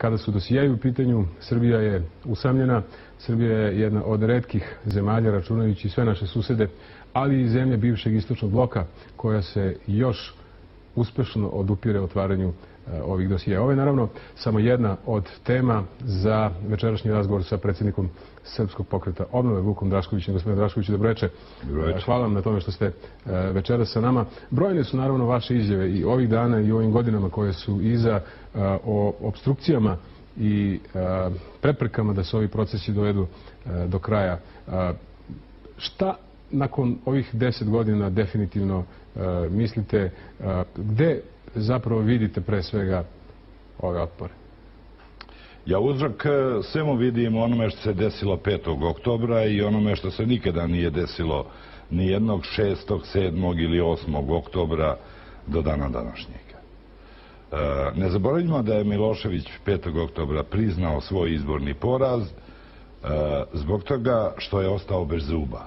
Kada su dosijeji u pitanju, Srbija je usamljena. Srbija je jedna od retkih zemalja, računajući sve naše susede, ali i zemlje bivšeg istočnog bloka, koja se još uspešno odupire otvaranju ovih dosijeja. Ovo je naravno samo jedna od tema za večerašnji razgovor sa predsjednikom Srpskog pokreta obnove, Vukom Draškovićem. Gospodine Draškoviću, dobroveče. Hvala vam na tome što ste večeras sa nama. Brojne su naravno vaše izjave i ovih dana i ovim godinama koje su iza o opstrukcijama i preprekama da se ovi procesi dovedu do kraja. Šta nakon ovih 10 godina definitivno mislite, gde zapravo vidite pre svega ove otpore? Ja uzrok svemu vidim onome što se desilo 5. oktobra i onome što se nikada nije desilo ni jednog 6., 7. ili 8. oktobra do dana današnjega. Ne zaboravimo da je Milošević 5. oktobra priznao svoj izborni poraz zbog toga što je ostao bez zuba,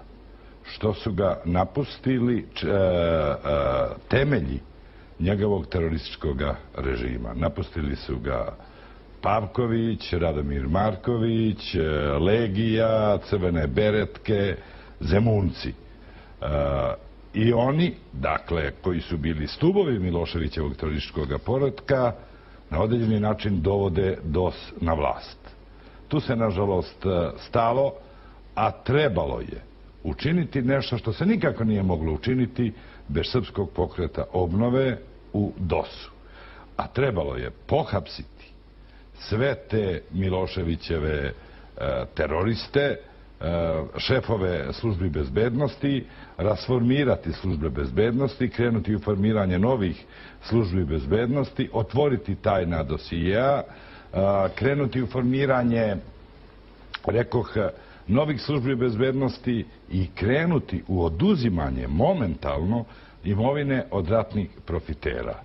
što su ga napustili temelji njegovog terorističkog režima. Napustili su ga Pavković, Radomir Marković, Legija, Crvene beretke, Zemunci. I oni, dakle, koji su bili stubovi Miloševićevog terorističkog poretka, na određeni način dovode DOS na vlast. Tu se, nažalost, stalo, a trebalo je učiniti nešto što se nikako nije moglo učiniti bez Srpskog pokreta obnove u DOS-u. A trebalo je pohapsiti sve te Miloševićeve teroriste, šefove službi bezbednosti, rasformirati službe bezbednosti, krenuti u formiranje novih službi bezbednosti, otvoriti tajna dosijeja, krenuti u formiranje, rekoh, novih službi bezbednosti i krenuti u oduzimanje momentalno imovine od ratnih profitera.